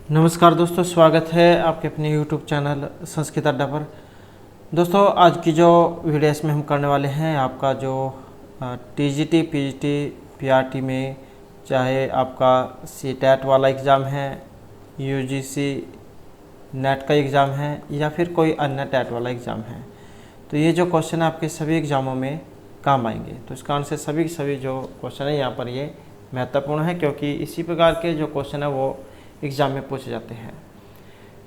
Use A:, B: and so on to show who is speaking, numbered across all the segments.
A: नमस्कार दोस्तों, स्वागत है आपके अपने YouTube चैनल संस्कृत अड्डा पर। दोस्तों, आज की जो वीडियो इसमें हम करने वाले हैं, आपका जो TGT, PGT, PRT में चाहे आपका CTET वाला एग्ज़ाम है, UGC नेट का एग्ज़ाम है या फिर कोई अन्य टेट वाला एग्ज़ाम है, तो ये जो क्वेश्चन आपके सभी एग्ज़ामों में काम आएंगे। तो इस कारण से सभी जो क्वेश्चन है यहाँ पर ये महत्वपूर्ण है, क्योंकि इसी प्रकार के जो क्वेश्चन है वो एग्ज़ाम में पूछे जाते हैं।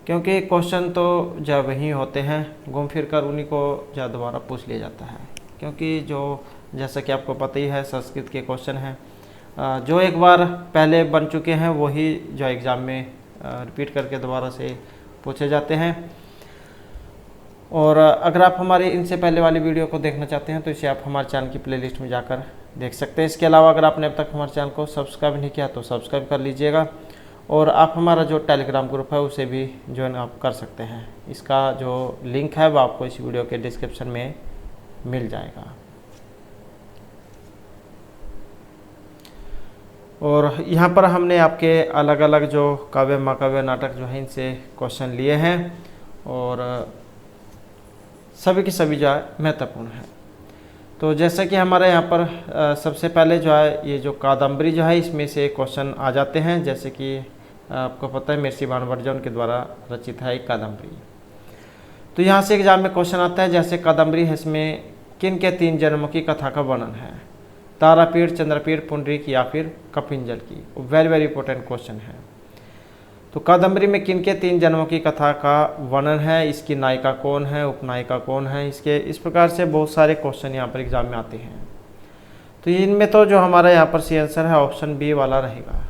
A: क्योंकि क्वेश्चन तो जब वही होते हैं, घूम फिर कर उन्हीं को जब दोबारा पूछ लिया जाता है। क्योंकि जो जैसा कि आपको पता ही है, संस्कृत के क्वेश्चन हैं जो एक बार पहले बन चुके हैं वही जो एग्ज़ाम में रिपीट करके दोबारा से पूछे जाते हैं। और अगर आप हमारे इनसे पहले वाली वीडियो को देखना चाहते हैं तो इसे आप हमारे चैनल की प्लेलिस्ट में जाकर देख सकते हैं। इसके अलावा अगर आपने अब तक हमारे चैनल को सब्सक्राइब नहीं किया तो सब्सक्राइब कर लीजिएगा, और आप हमारा जो टेलीग्राम ग्रुप है उसे भी ज्वाइन आप कर सकते हैं। इसका जो लिंक है वो आपको इस वीडियो के डिस्क्रिप्शन में मिल जाएगा। और यहाँ पर हमने आपके अलग अलग जो काव्य महाकाव्य नाटक जो है इनसे क्वेश्चन लिए हैं, और सभी की सभी जो है महत्वपूर्ण है। तो जैसा कि हमारे यहाँ पर सबसे पहले जो है ये जो कादम्बरी जो है इसमें से क्वेश्चन आ जाते हैं। जैसे कि आपको पता है महर्षि भानुभट उनके द्वारा रचित है एक कादम्बरी। तो यहाँ से एग्जाम में क्वेश्चन आता है, जैसे कादम्बरी है इसमें किन के 3 जन्मों की कथा का वर्णन है? तारापीड़, चंद्रपीड़, पुंडरीक या फिर कपिंजल की। वेरी इंपॉर्टेंट क्वेश्चन है। तो कादम्बरी में किन के 3 जन्मों की कथा का वर्णन है? इसकी नायिका कौन है, उपनायिका कौन है? इसके इस प्रकार से बहुत सारे क्वेश्चन यहाँ पर एग्जाम में आते हैं। तो इनमें तो जो हमारा यहाँ पर सी आंसर है ऑप्शन बी वाला रहेगा।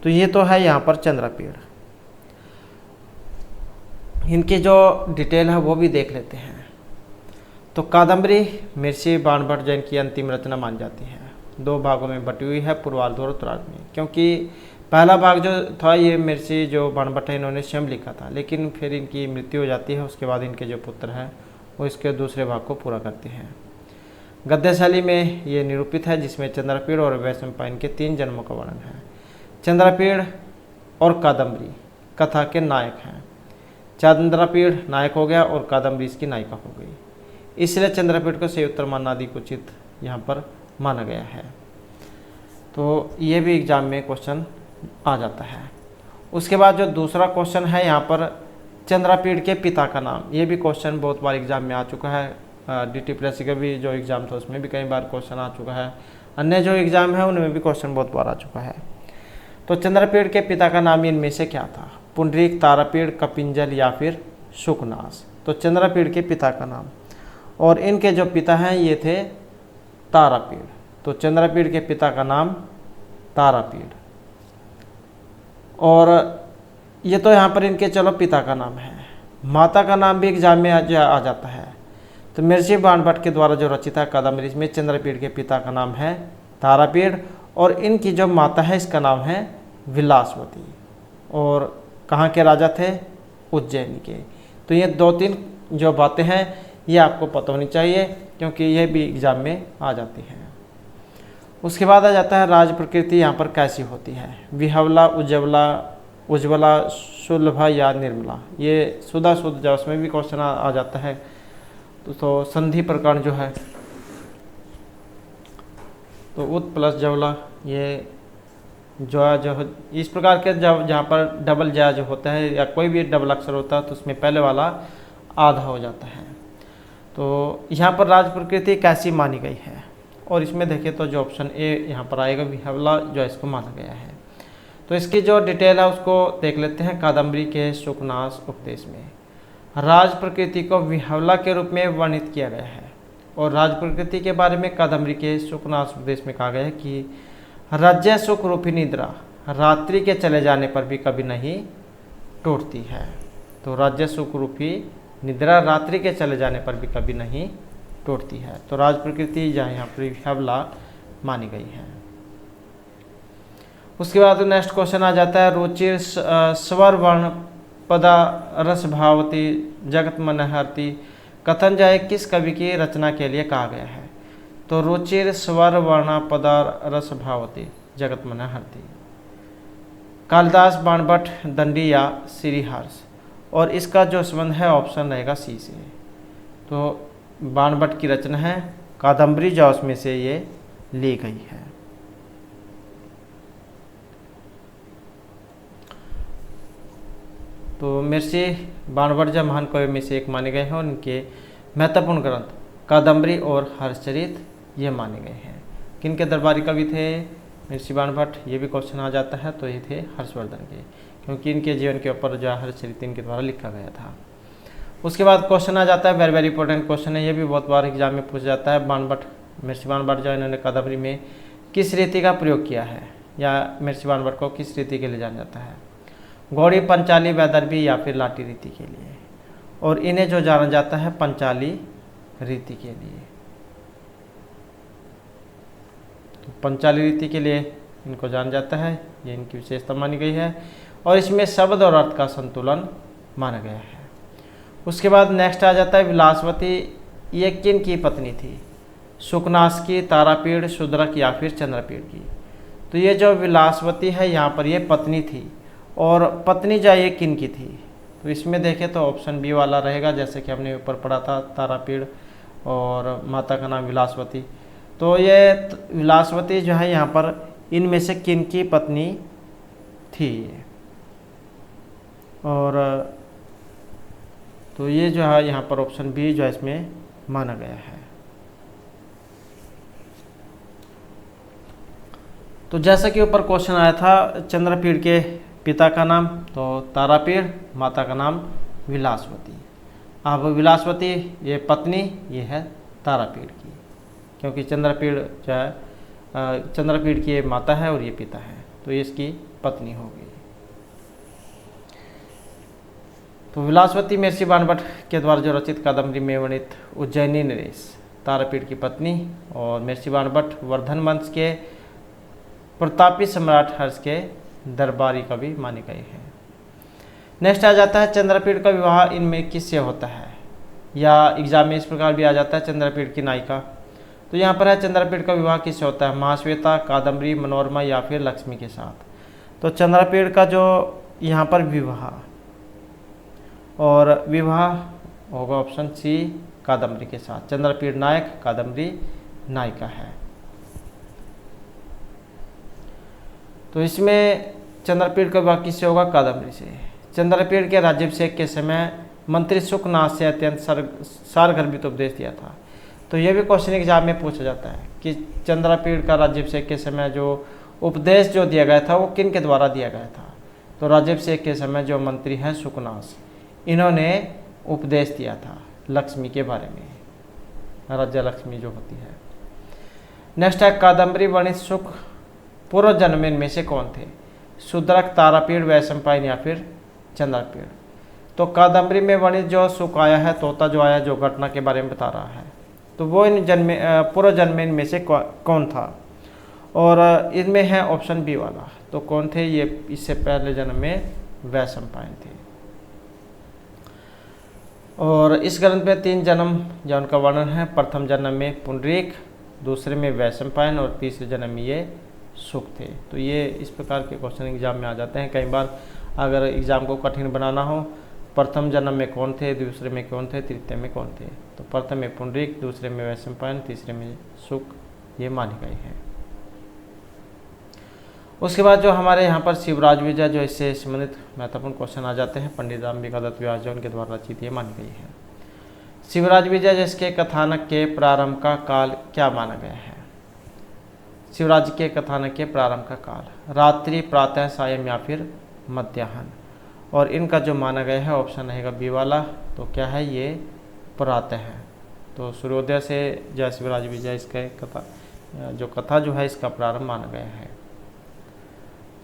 A: तो ये तो है यहाँ पर चंद्रपीड़। इनकी जो डिटेल है वो भी देख लेते हैं। तो कादम्बरी महर्षि भानुभट जैन की अंतिम रचना मानी जाती है। 2 भागों में बटी हुई है, पूर्वार्ध और उत्तरार्ध में। क्योंकि पहला भाग जो था ये महर्षि जो भानुभट है इन्होंने स्वयं लिखा था, लेकिन फिर इनकी मृत्यु हो जाती है। उसके बाद इनके जो पुत्र हैं वो इसके दूसरे भाग को पूरा करते हैं। गद्य शैली में ये निरूपित है, जिसमें चंद्रपीड़ और वैशंपायन के 3 जन्मों का वर्णन है। चंद्रपीड़ और कादम्बरी कथा के नायक हैं। चंद्रपीड़ नायक हो गया और कादम्बरी इसकी नायिका हो गई, इसलिए चंद्रपीड़ को सही उत्तर मानना अधिक उचित यहाँ पर माना गया है। तो ये भी एग्जाम में क्वेश्चन आ जाता है। उसके बाद जो दूसरा क्वेश्चन है यहाँ पर चंद्रपीड़ के पिता का नाम। ये भी क्वेश्चन बहुत बार एग्जाम में आ चुका है। DTPSC का भी जो एग्ज़ाम था उसमें भी कई बार क्वेश्चन आ चुका है। अन्य जो एग्ज़ाम है उनमें भी क्वेश्चन बहुत बार आ चुका है। तो चंद्रपीड़ के पिता का नाम इनमें से क्या था? पुंडरीक, तारापीड़, कपिंजल या फिर शुकनास। तो चंद्रपीड़ के पिता का नाम, और इनके जो पिता हैं ये थे तारापीड़। तो चंद्रपीड़ के पिता का नाम तारापीड़, और ये तो यहाँ पर इनके चलो पिता का नाम है। माता का नाम भी एग्जाम में आ जाता है। तो महर्षि भानुभट के द्वारा जो रचित है कादम्बरी में चंद्रपीड़ के पिता का नाम है तारापीड़, और इनकी जो माता है इसका नाम है विलासवती। और कहाँ के राजा थे? उज्जैन के। तो ये 2-3 जो बातें हैं ये आपको पता होनी चाहिए, क्योंकि ये भी एग्जाम में आ जाती हैं। उसके बाद आ जाता है राज प्रकृति यहाँ पर कैसी होती है? विहवला, उज्ज्वला, सुलभा या निर्मला। ये सुधा शुद्ध जो उसमें भी क्वेश्चन आ जाता है। तो संधि प्रकरण जो है, तो उत प्लस जवला, ये जो इस प्रकार के जहाँ पर डबल जा जो होता है या कोई भी डबल अक्षर होता है तो उसमें पहले वाला आधा हो जाता है। तो यहाँ पर राज प्रकृति कैसी मानी गई है? और इसमें देखें तो जो ऑप्शन ए यहाँ पर आएगा, विहवला जो इसको माना गया है। तो इसकी जो डिटेल है उसको देख लेते हैं। कादम्बरी के शुकनास उपदेश में राज प्रकृति को विहवला के रूप में वर्णित किया गया है। और राज प्रकृति के बारे में कादम्बरी के शुकनास उपदेश में कहा गया है कि राज्य सुख रूपी निद्रा रात्रि के चले जाने पर भी कभी नहीं टूटती है। तो राज्य सुख रूपी निद्रा रात्रि के चले जाने पर भी कभी नहीं टूटती है। तो राज प्रकृति यहाँ पर विहवला मानी गई है। उसके बाद नेक्स्ट क्वेश्चन आ जाता है रुचिर स्वर वर्ण पदा रस भावती जगत मनहरती कथन जाए किस कवि की रचना के लिए कहा गया है? तो रुचिर स्वर वर्ण पदा रस भावती जगत मनहरती। कालिदास, बाणभट्ट, दंडी या श्रीहर्ष। और इसका जो संबंध है ऑप्शन रहेगा सी से। तो बाणभट्ट की रचना है कादम्बरी, जो उसमें से ये ली गई है। तो महर्षि बाणभट्ट जो महान कवि में से एक माने गए हैं और इनके महत्वपूर्ण ग्रंथ कादम्बरी और हर्षचरित ये माने गए हैं। किनके दरबारी कवि थे महर्षि बाणभट्ट, ये भी क्वेश्चन आ जाता है। तो ये थे हर्षवर्धन के, क्योंकि इनके जीवन के ऊपर जो हर्षचरित इनके द्वारा लिखा गया था। उसके बाद क्वेश्चन आ जाता है, वेरी वेरी इंपॉर्टेंट क्वेश्चन है, ये भी बहुत बार एग्जाम में पूछा जाता है। महर्षि बाणभट्ट जो इन्होंने कादम्बरी में किस रीति का प्रयोग किया है, या महर्षि बाणभट्ट को किस रीति के लिए जाना जाता है? गौड़ी, पंचाली, वैदर्भी या फिर लाटी रीति के लिए। और इन्हें जो जाना जाता है पंचाली रीति के लिए। तो पंचाली रीति के लिए इनको जाना जाता है, ये इनकी विशेषता मानी गई है। और इसमें शब्द और अर्थ का संतुलन माना गया है। उसके बाद नेक्स्ट आ जाता है विलासवती, ये किन की पत्नी थी? सुकनास की, तारापीड़, शूद्रक या फिर चंद्रपीड़ की। तो ये जो विलासवती है यहाँ पर ये पत्नी थी। और पत्नी जो ये किन की थी? तो इसमें देखें तो ऑप्शन बी वाला रहेगा, जैसे कि हमने ऊपर पढ़ा था, तारापीड़ और माता का नाम विलासवती। तो ये विलासवती जो है यहाँ पर इनमें से किन की पत्नी थी? और तो ये जो है यहाँ पर ऑप्शन बी जो है इसमें माना गया है। तो जैसा कि ऊपर क्वेश्चन आया था, चंद्रपीड़ के पिता का नाम तो तारापीड़, माता का नाम विलासवती। अब विलासवती ये पत्नी, ये है तारापीड़ की, क्योंकि चंद्रपीड़ जो है चंद्रपीड़ की ये माता है और ये पिता है, तो ये इसकी पत्नी होगी। तो विलासवती महर्षि बाणभट्ट के द्वारा जो रचित कादम्बरी में वर्णित उज्जैनी नरेश, तारापीड़ की पत्नी, और महर्षि बाणभट्ट वर्धन वंश के प्रतापी सम्राट हर्ष के दरबारी कवि माने गए हैं। नेक्स्ट आ जाता है चंद्रपीड़ का विवाह इनमें किससे होता है? या एग्जाम में इस प्रकार भी आ जाता है चंद्रपीड़ की नायिका। तो यहाँ पर है चंद्रपीड़ का विवाह किससे होता है? महाश्वेता, कादम्बरी, मनोरमा या फिर लक्ष्मी के साथ। तो चंद्रपीड़ का जो यहाँ पर विवाह, और विवाह होगा ऑप्शन सी कादम्बरी के साथ। चंद्रपीड़ नायक, कादम्बरी नायिका है। तो इसमें चंद्रपीड़ का विवाह किससे होगा? कादम्बरी से। चंद्रपीड़ के राज्याभिषेक के समय मंत्री सुकनाथ से अत्यंत सारगर्भित उपदेश दिया था। तो यह भी क्वेश्चन एग्जाम में पूछा जाता है कि चंद्रपीड़ का राज्याभिषेक के समय जो उपदेश जो दिया गया था वो किन के द्वारा दिया गया था? तो राज्याभिषेक के समय जो मंत्री हैं सुकनाथ, इन्होंने उपदेश दिया था लक्ष्मी के बारे में, राज्य लक्ष्मी जो होती है। नेक्स्ट है कादम्बरी वर्णित सुख पूर्व जन्म में से कौन थे? शूद्रक, तारापीड़, वैशंपायन या फिर चंद्रपीड़। तो कादम्बरी में वर्णित जो सुख आया है, तोता जो आया, जो घटना के बारे में बता रहा है, तो वो इन पूर्व जन्म में से कौन था? और इनमें है ऑप्शन बी वाला। तो कौन थे ये? इससे पहले जन्म में वैशंपायन थे। और इस ग्रंथ में 3 जन्म जो उनका वर्णन है। प्रथम जन्म में पुंडरीक, दूसरे में वैशंपायन और तीसरे जन्म में ये सुख थे। तो ये इस प्रकार के क्वेश्चन एग्जाम में आ जाते हैं। कई बार अगर एग्जाम को कठिन बनाना हो, प्रथम जन्म में कौन थे, दूसरे में कौन थे, तृतीय में कौन थे? तो प्रथम में पुंडरीक, दूसरे में वैशंपायन, तीसरे में सुख, ये माने गए हैं। उसके बाद जो हमारे यहाँ पर शिवराज विजय जो इससे संबंधित महत्वपूर्ण क्वेश्चन आ जाते हैं, पंडित अंबिका दत्त व्यास जो उनके द्वारा रचित ये मानी गई है। शिवराज विजय जिसके कथानक के प्रारंभ का काल क्या माना गया है? शिवराज के कथानक के प्रारंभ का काल रात्रि, प्रातः, सायं या फिर मध्याह्न। और इनका जो माना गया है ऑप्शन रहेगा बी वाला। तो क्या है ये? प्रातः है। तो सूर्योदय से जय शिवराज विजय इसके कथा जो है इसका प्रारंभ माना गया है।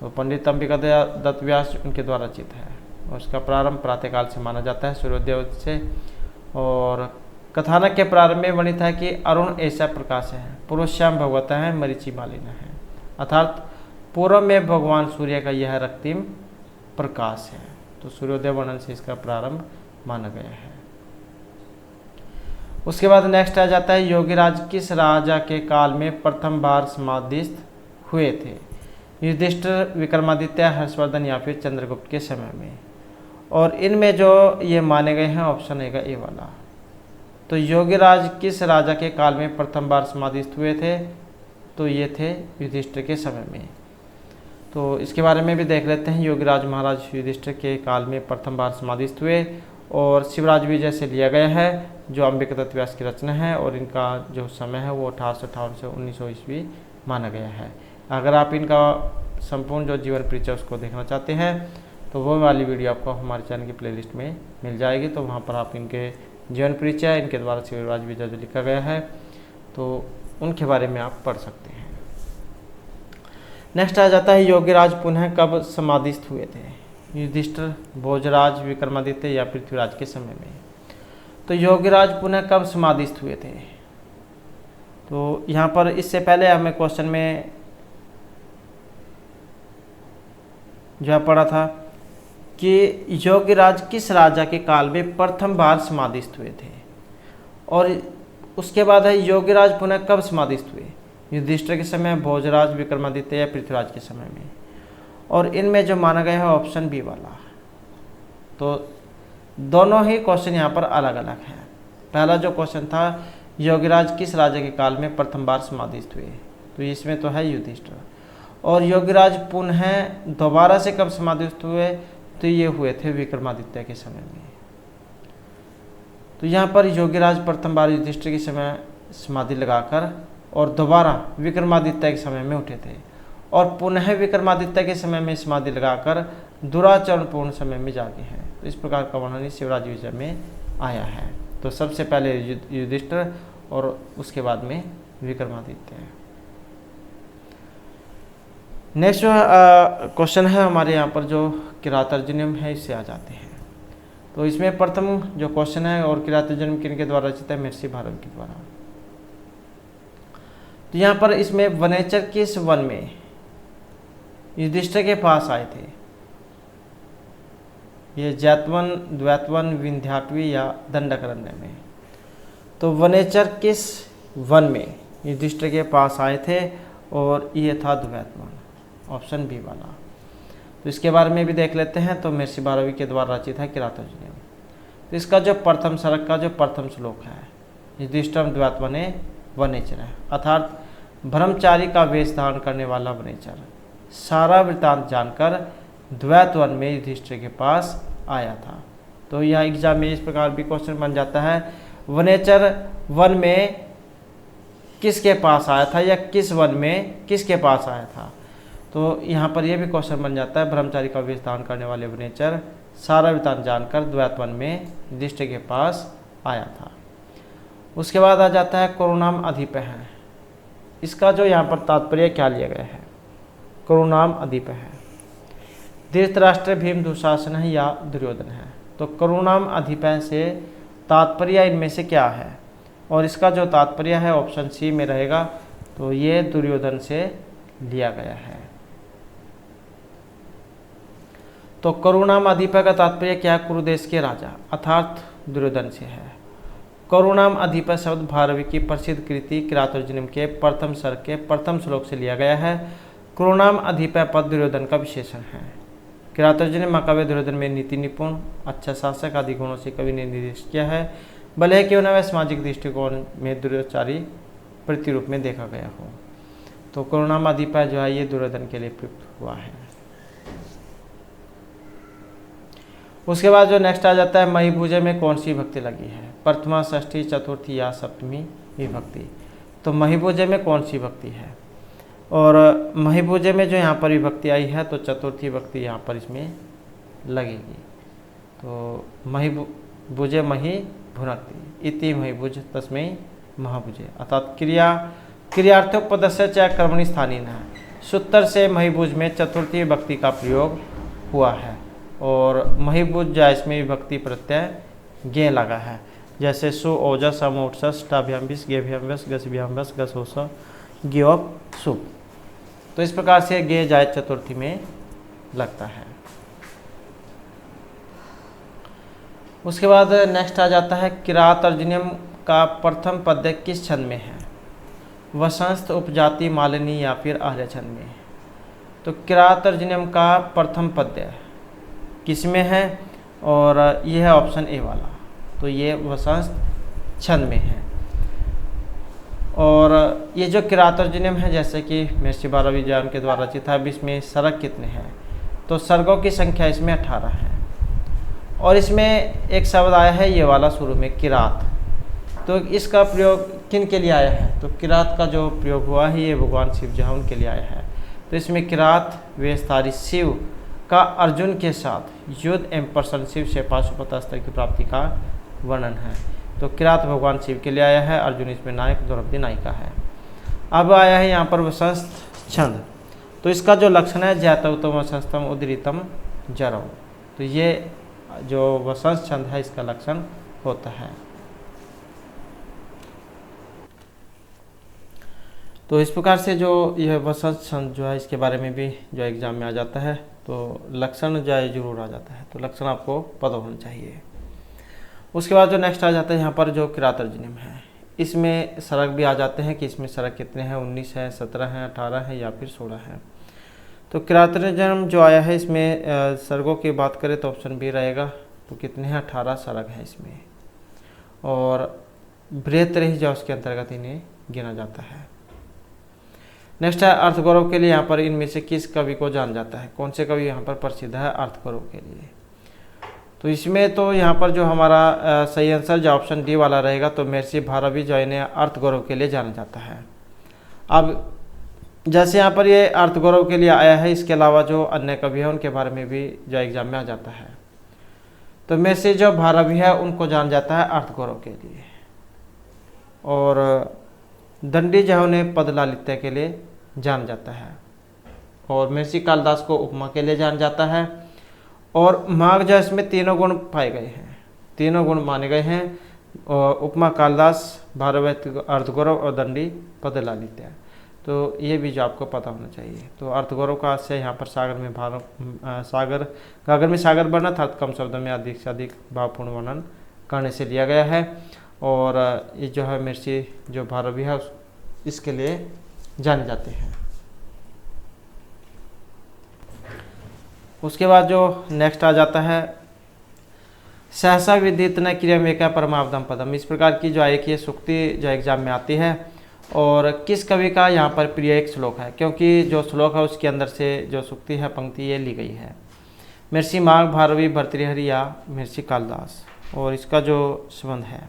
A: तो पंडित अंबिका दत्त व्यास उनके द्वारा रचित है और उसका प्रारंभ प्रातःकाल से माना जाता है, सूर्योदय से। और कथानक के प्रारंभ में वर्णित है कि अरुण ऐसा प्रकाश है, पूर्वश्याम भगवता है, मरीचि मालिना है। अर्थात पूर्व में भगवान सूर्य का यह रक्तिम प्रकाश है। तो सूर्योदय वर्णन से इसका प्रारंभ माना गया है। उसके बाद नेक्स्ट आ जाता है योगीराज किस राजा के काल में प्रथम बार समाधिस्थ हुए थे? युधिष्ठिर, विक्रमादित्य, हर्षवर्धन या फिर चंद्रगुप्त के समय में। और इनमें जो ये माने गए हैं ऑप्शन रहेगा ए वाला। तो योगीराज किस राजा के काल में प्रथम बार समाधिस्थ हुए थे? तो ये थे युधिष्ठिर के समय में। तो इसके बारे में भी देख लेते हैं। योगीराज महाराज युधिष्ठिर के काल में प्रथम बार समाधिस्थ हुए और शिवराज विजय से लिया गया है, जो अंबिकादत्त व्यास की रचना है, और इनका जो समय है वो 1858 से 1900 ईस्वी माना गया है। अगर आप इनका संपूर्ण जो जीवन परिचय उसको देखना चाहते हैं तो वो वाली वीडियो आपको हमारे चैनल की प्लेलिस्ट में मिल जाएगी। तो वहाँ पर आप इनके जीवन परिचय, इनके द्वारा शिवराज विजय जो लिखा गया है, तो उनके बारे में आप पढ़ सकते हैं। नेक्स्ट आ जाता है योगीराज पुनः कब समाधिस्थ हुए थे? युधिष्ठिर, भोजराज, विक्रमादित्य या पृथ्वीराज के समय में। तो योगीराज पुनः कब समाधिस्थ हुए थे? तो यहाँ पर इससे पहले हमें क्वेश्चन में जो पढ़ा था कि योगीराज किस राजा के काल में प्रथम बार समाधिस्थ हुए थे, और उसके बाद है योगीराज पुनः कब समाधिस्थ हुए? युधिष्ठिर के समय, भोजराज, विक्रमादित्य या पृथ्वीराज के समय में। और इनमें जो माना गया है ऑप्शन बी वाला। तो दोनों ही क्वेश्चन यहाँ पर अलग अलग हैं। पहला जो क्वेश्चन था योगीराज किस राजा के काल में प्रथम बार समाधिस्थ हुए, तो इसमें तो है युधिष्ठिर। और योगीराज पुनः दोबारा से कब समाधिस्थ हुए, तो ये हुए थे विक्रमादित्य के समय में। तो यहाँ पर योगीराज प्रथम बार युधिष्ठिर के समय समाधि लगाकर और दोबारा विक्रमादित्य के समय में उठे थे, और पुनः विक्रमादित्य के समय में समाधि लगाकर दुराचरणपूर्ण समय में जागे हैं। तो इस प्रकार का वर्णन शिवराज विजय में आया है। तो सबसे पहले युधिष्ठिर और उसके बाद में विक्रमादित्य। नेक्स्ट क्वेश्चन है हमारे यहाँ पर जो किरातार्जुनीयम है, इससे आ जाते हैं। तो इसमें प्रथम जो क्वेश्चन है, और किरातार्जुनीयम किनके द्वारा रचित है? महर्षि भारद्वाज के द्वारा। तो यहाँ पर इसमें वनेचर किस वन में युधिष्ठिर के पास आए थे? ये जैतवन, द्वैतवन, विंध्याटवी या दंडकारण्य में। तो वनेचर किस वन में युधिष्ठिर के पास आए थे, और ये था द्वैतवन, ऑप्शन बी वाला। तो इसके बारे में भी देख लेते हैं। तो महर्षि भारद्वाज के द्वारा रचित है किरातार्जुनीयम। तो इसका जो प्रथम सर्ग का जो प्रथम श्लोक है, युधिष्ठिरम द्वैतवने वनेचर है, अर्थात ब्रह्मचारी का वेश धारण करने वाला वनेचर सारा वृत्तांत जानकर द्वैतवन में युधिष्ठिर के पास आया था। तो यह एग्जाम में इस प्रकार भी क्वेश्चन बन जाता है, वनेचर वन में किसके पास आया था, या किस वन में किसके पास आया था? तो यहाँ पर यह भी क्वेश्चन बन जाता है, ब्रह्मचारी का वेश धारण करने वाले वनेचर सारा वृत्तांत जानकर द्वैतवन में युधिष्ठिर के पास आया था। उसके बाद आ जाता है करुणाम अधिप है। इसका जो यहाँ पर तात्पर्य क्या लिया गया है? करुणाम अधिप है, धृतराष्ट्र, भीम, दुशासन है या दुर्योधन है। तो करुणाम अधिप से तात्पर्य इनमें से क्या है? और इसका जो तात्पर्य है ऑप्शन सी में रहेगा। तो ये दुर्योधन से लिया गया है। तो करुणाम अधिप का तात्पर्य क्या? कुरुदेश के राजा अर्थात दुर्योधन से है। करुणाम अधिप शब्द भारवी की प्रसिद्ध कृति किरातार्जुनीयम के प्रथम सर्ग के प्रथम श्लोक से लिया गया है। करुणाम अधिप पद दुर्योधन का विशेषण है। किरातार्जुनीयम महाकाव्य दुर्योधन में नीति निपुण, अच्छा शासक आदि गुणों से कवि ने निर्देश किया है, भले क्यों न वह सामाजिक दृष्टिकोण में दुराचारी प्रतिरूप में देखा गया हो। तो करुणाम अधिप जो है ये दुर्योधन के लिए प्रयुक्त हुआ है। उसके बाद जो नेक्स्ट आ जाता है, महिभुजे में कौन सी विभक्ति लगी है? प्रथमा, षष्ठी, चतुर्थी या सप्तमी विभक्ति। तो महिभुजे में कौन सी विभक्ति है? और महिभुजे में जो यहाँ पर विभक्ति आई है तो चतुर्थी विभक्ति यहाँ पर इसमें लगेगी। तो महिभुजे मही भुनक्ति इति महिभुज तस्मै महाभुजे, अर्थात क्रियार्थोपदस्य च कर्मणि स्थानीन है। सूत्र से महिभुज में चतुर्थी विभक्ति का प्रयोग हुआ है, और महिभुज जा इसमें विभक्ति प्रत्यय गे लगा है, जैसे सु ओजस अमोटस टाभ्याम्बिस गेभ्याम्बस गसभ्याम्बस गसोस ज्ञोप शुभ। तो इस प्रकार से गे जाय चतुर्थी में लगता है। उसके बाद नेक्स्ट आ जाता है, किरातार्जुनीयम का प्रथम पद्य किस छंद में है? वसंत, उपजाति, मालिनी या फिर आर्य छंद में। तो किरात अर्जुनम का प्रथम पद्य किस में है, और ये है ऑप्शन ए वाला, तो ये वसंत छंद में है। और ये जो किरात अर्जुनम है, जैसे कि महर्षि भारवी जैन के द्वारा रचित है, अब इसमें सर्ग कितने हैं, तो सर्गों की संख्या इसमें 18 है। और इसमें एक शब्द आया है ये वाला शुरू में, किरात, तो इसका प्रयोग किन के लिए आया है, तो किरात का जो प्रयोग हुआ है ये भगवान शिव जो है उनके लिए आया है। तो इसमें किरात वेशधारी शिव का अर्जुन के साथ युद्ध एवं प्रसन्न शिव से पाशुपत अस्त्र की प्राप्ति का वर्णन है। तो किरात भगवान शिव के लिए आया है, अर्जुन इसमें नायक, द्रौपदी नायिका है। अब आया है यहाँ पर वसंत छंद, तो इसका जो लक्षण है जैतवतम वसंतम उदरितम जरव, तो ये जो वसंत छंद है इसका लक्षण होता है। तो इस प्रकार से जो यह वसंत छंद जो है इसके बारे में भी जो एग्जाम में आ जाता है, तो लक्षण जो है जरूर आ जाता है, तो लक्षण आपको पता होना चाहिए। उसके बाद जो नेक्स्ट आ जाता है यहाँ पर जो किरात अर्जुनम है, इसमें सर्ग भी आ जाते हैं कि इसमें सर्ग कितने हैं, 19 है, 17 है, 18 है या फिर 16 है। तो किरात अर्जुनम जो आया है इसमें सर्गों की बात करें तो ऑप्शन बी रहेगा, तो कितने हैं, 18 सर्ग है इसमें, और बृहत्तरही जो उसके अंतर्गत इन्हें गिना जाता है। नेक्स्ट है अर्थगौरव के लिए, यहाँ पर इनमें से किस कवि को जाना जाता है, कौन से कवि यहाँ पर प्रसिद्ध है अर्थगौरव के लिए। तो इसमें तो यहाँ पर जो हमारा सही आंसर जो ऑप्शन डी वाला रहेगा, तो महर्षि भारवी जो इन्हें अर्थगौरव के लिए जाना जाता है। अब जैसे यहाँ पर ये अर्थगौरव के लिए आया है, इसके अलावा जो अन्य कवि हैं उनके बारे में भी जो एग्जाम में आ जाता है। तो महर्षि जो भारवी है उनको जाना जाता है अर्थगौरव के लिए, और दंडी जो है उन्हें पदलालित्य के लिए जाना जाता है, और महर्षि कालिदास को उपमा के लिए जाना जाता है। और माघ जो इसमें तीनों गुण पाए गए हैं, तीनों गुण माने गए हैं, और उपमा कालिदास, भारवी अर्थगौरव और दंडी पदलालित्य, तो ये भी जो आपको पता होना चाहिए। तो अर्थगौरव का से यहाँ पर सागर में गागर में सागर वर्णन अर्थात कम शब्दों में अधिक से अधिक भावपूर्ण वर्णन करने से लिया गया है, और ये जो है महर्षि जो भारवी है इसके लिए जाने जाते हैं। उसके बाद जो नेक्स्ट आ जाता है सहसा विदित न क्रियम एका परमावधम पदम, इस प्रकार की जो एक ये सूक्ति जो एग्जाम में आती है, और किस कवि का यहाँ पर प्रिय एक श्लोक है, क्योंकि जो श्लोक है उसके अंदर से जो सूक्ति है पंक्ति ये ली गई है, महर्षि माघ भारवी भर्तृहरि या महर्षि कालिदास, और इसका जो संबंध है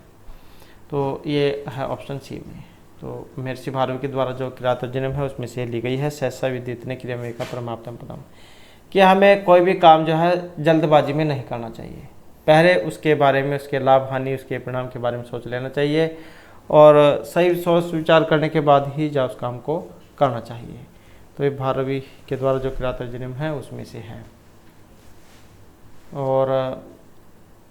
A: तो ये है ऑप्शन सी में। तो महर्षि भारवी के द्वारा जो किरात अर्जुनम है उसमें से ली गई है सहसा विदित न क्रियम एका परमावधम पदम, कि हमें कोई भी काम जो है जल्दबाजी में नहीं करना चाहिए, पहले उसके बारे में, उसके लाभ हानि, उसके परिणाम के बारे में सोच लेना चाहिए, और सही सोच विचार करने के बाद ही जो उस काम को करना चाहिए। तो ये भारवी के द्वारा जो किरात अर्जुनम है उसमें से है। और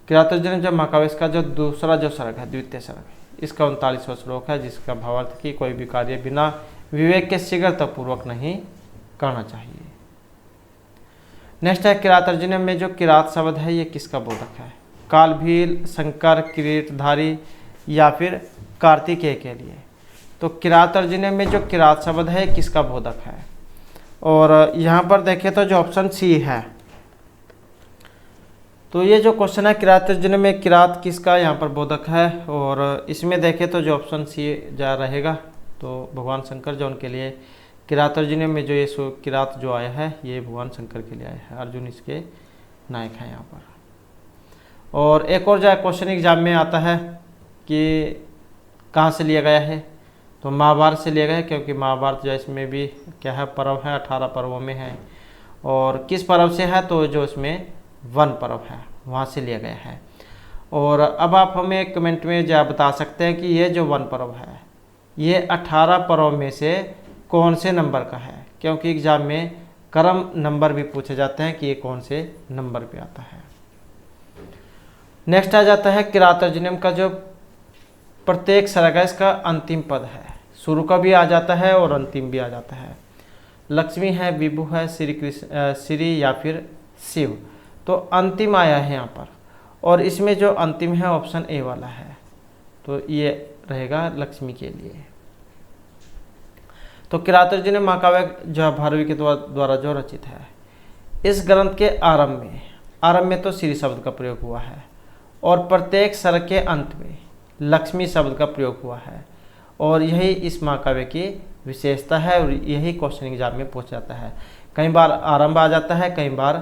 A: किरात अर्जुनम जो महाकाव्य का जो दूसरा जो सर्ग है, द्वितीय सर्ग, इसका 39वां श्लोक है, जिसका भावार्थ कि कोई भी कार्य बिना विवेक के शीघ्रतापूर्वक नहीं करना चाहिए। नेक्स्ट है किरात अर्जुनम में जो किरात शब्द है ये किसका बोधक है, कालभील, शंकर, किरीटधारी या फिर कार्तिकेय के लिए। तो किरात अर्जुनम में जो किरात शब्द है किसका बोधक है, और यहाँ पर देखें तो जो ऑप्शन सी है, तो ये जो क्वेश्चन है किरात अर्जुनम में किरात किसका यहाँ पर बोधक है, और इसमें देखें तो जो ऑप्शन सी जा रहेगा, तो भगवान शंकर जो उनके लिए किरात अर्जुनम में जो ये किरात जो आया है ये भगवान शंकर के लिए आया है, अर्जुन इसके नायक हैं यहाँ पर। और एक और जो क्वेश्चन एग्जाम में आता है कि कहाँ से लिया गया है, तो महाभारत से लिया गया है, क्योंकि महाभारत जो इसमें भी क्या है पर्व है, 18 पर्वों में है, और किस पर्व से है, तो जो इसमें वन पर्व है वहाँ से लिया गया है। और अब आप हमें कमेंट में जो बता सकते हैं कि ये जो वन पर्व है ये 18 पर्व में से कौन से नंबर का है, क्योंकि एग्जाम में क्रम नंबर भी पूछे जाते हैं कि ये कौन से नंबर पे आता है। नेक्स्ट आ जाता है किरात अर्जुनम का जो प्रत्येक सर्ग है इसका अंतिम पद है, शुरू का भी आ जाता है और अंतिम भी आ जाता है। लक्ष्मी है, विभु है, श्री कृष्ण, श्री या फिर शिव, तो अंतिम आया है यहाँ पर, और इसमें जो अंतिम है ऑप्शन ए वाला है, तो ये रहेगा लक्ष्मी के लिए। तो किरातार्जुनीय महाकाव्य जो भारवी के द्वारा जो रचित है, इस ग्रंथ के आरंभ में तो श्री शब्द का प्रयोग हुआ है और प्रत्येक सर्ग के अंत में लक्ष्मी शब्द का प्रयोग हुआ है, और यही इस महाकाव्य की विशेषता है और यही क्वेश्चन एग्जाम में पूछ जाता है। कई बार आरंभ आ जाता है, कई बार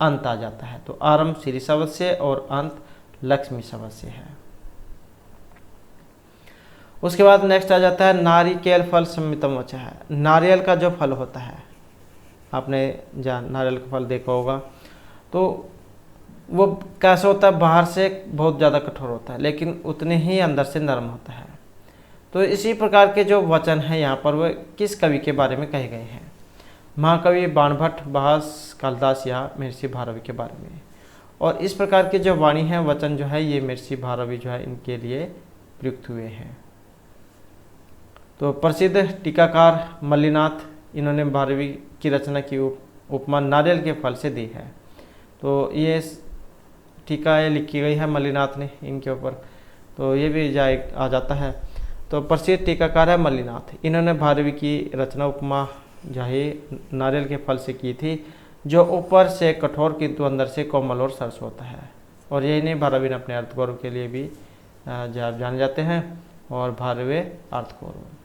A: अंत आ जाता है। तो आरंभ श्री शब्द से और अंत लक्ष्मी शब्द से है। उसके बाद नेक्स्ट आ जाता है नारिकेल फल सम्मितम वचः है। नारियल का जो फल होता है, आपने नारियल का फल देखा होगा, तो वो कैसा होता है, बाहर से बहुत ज़्यादा कठोर होता है लेकिन उतने ही अंदर से नरम होता है। तो इसी प्रकार के जो वचन हैं यहाँ पर वो किस कवि के बारे में कहे गए हैं? महाकवि बाणभट्ट, भास, कालिदास या महर्षि भारवी के बारे में। और इस प्रकार के जो वाणी हैं, वचन जो है, ये महर्षि भारवी जो है इनके लिए प्रयुक्त हुए हैं। तो प्रसिद्ध टीकाकार मल्लिनाथ, इन्होंने भारवी की रचना की उपमा नारियल के फल से दी है। तो ये टीका लिखी गई है मल्लिनाथ ने इनके ऊपर, तो ये भी आ जाता है। तो प्रसिद्ध टीकाकार है मल्लिनाथ, इन्होंने भारवी की रचना उपमा जो है नारियल के फल से की थी, जो ऊपर से कठोर किंतु अंदर से कोमल और सरस होता है। और यही नहीं, भारवी ने अपने अर्थगौरव के लिए भी जाने जाते हैं, और भारवे अर्थगौरव।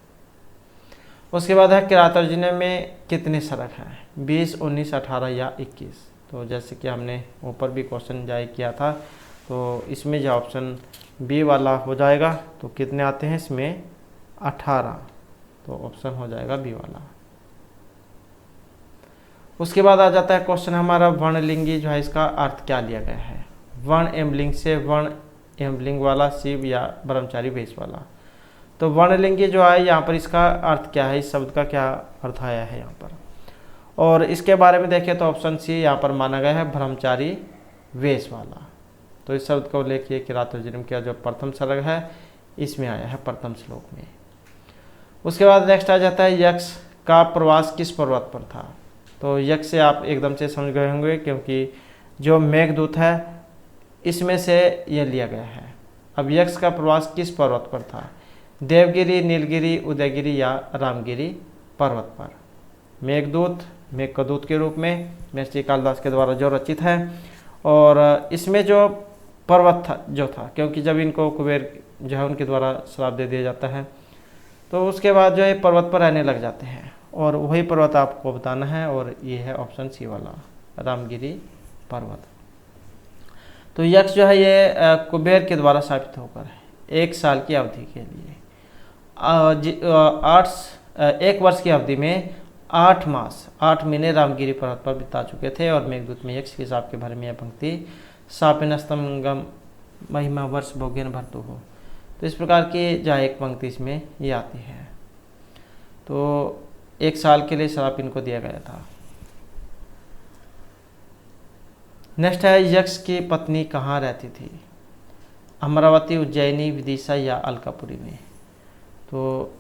A: उसके बाद है किरातार्जुनीय में कितने सर्ग हैं? 20, 19, 18 या 21। तो जैसे कि हमने ऊपर भी क्वेश्चन जारी किया था, तो इसमें जो ऑप्शन बी वाला हो जाएगा। तो कितने आते हैं इसमें? 18। तो ऑप्शन हो जाएगा बी वाला। उसके बाद आ जाता है क्वेश्चन हमारा वर्णलिंगी जो है, इसका अर्थ क्या लिया गया है? वर्ण एवलिंग से वर्ण एवलिंग वाला, शिव या ब्रह्मचारी वेश वाला। तो वर्णलिंगी जो है यहाँ पर, इसका अर्थ क्या है, इस शब्द का क्या अर्थ आया है यहाँ पर? और इसके बारे में देखें तो ऑप्शन सी यहाँ पर माना गया है, ब्रह्मचारी वेश वाला। तो इस शब्द को लेके किरातार्जुनीय का जो प्रथम सर्ग है इसमें आया है, प्रथम श्लोक में। उसके बाद नेक्स्ट आ जाता है यक्ष का प्रवास किस पर्वत पर था? तो यक्ष से आप एकदम से समझ गए होंगे, क्योंकि जो मेघदूत है इसमें से यह लिया गया है। अब यक्ष का प्रवास किस पर्वत पर था? देवगिरी, नीलगिरी, उदयगिरी या रामगिरी पर्वत पर। मेघदूत मेघदूत के रूप में महर्षि कालिदास के द्वारा जो रचित है, और इसमें जो पर्वत था, क्योंकि जब इनको कुबेर जो है उनके द्वारा श्राप दे दिया जाता है, तो उसके बाद जो है पर्वत पर रहने लग जाते हैं, और वही पर्वत आपको बताना है, और ये है ऑप्शन सी वाला, रामगिरी पर्वत। तो यक्ष जो है ये कुबेर के द्वारा स्थापित होकर 1 साल की अवधि के लिए 1 वर्ष की अवधि में 8 मास 8 महीने रामगिरी पर्वत पर बिता चुके थे। और मेघदूत में यक्ष के शाप के बारे में यह पंक्ति, शापेनस्तमगम महिमा वर्ष भोग्यन भरतु हो। तो इस प्रकार की जहाँ एक पंक्ति इसमें ये आती है। तो 1 साल के लिए श्राप इनको दिया गया था। नेक्स्ट है यक्ष की पत्नी कहाँ रहती थी? अमरावती, उज्जैनी, विदिशा या अलकापुरी में। तो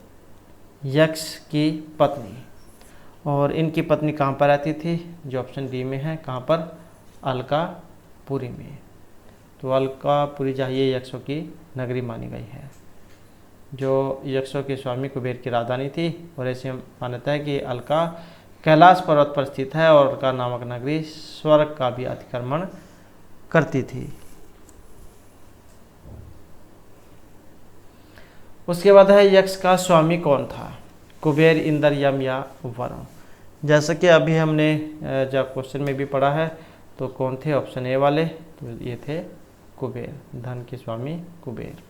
A: यक्ष की पत्नी, और इनकी पत्नी कहाँ पर रहती थी? जो ऑप्शन डी में है, कहाँ पर? अलकापुरी में। तो अलकापुरी चाहिए यक्षों की नगरी मानी गई है, जो यक्षों के स्वामी कुबेर की राजधानी थी। और ऐसे मान्यता है कि अलका कैलाश पर्वत पर स्थित है, और अलका नामक नगरी स्वर्ग का भी अतिक्रमण करती थी। उसके बाद है यक्ष का स्वामी कौन था? कुबेर, इंद्र, यम या वरुण। जैसा कि अभी हमने जब क्वेश्चन में भी पढ़ा है, तो कौन थे? ऑप्शन ए वाले, तो ये थे कुबेर, धन के स्वामी कुबेर।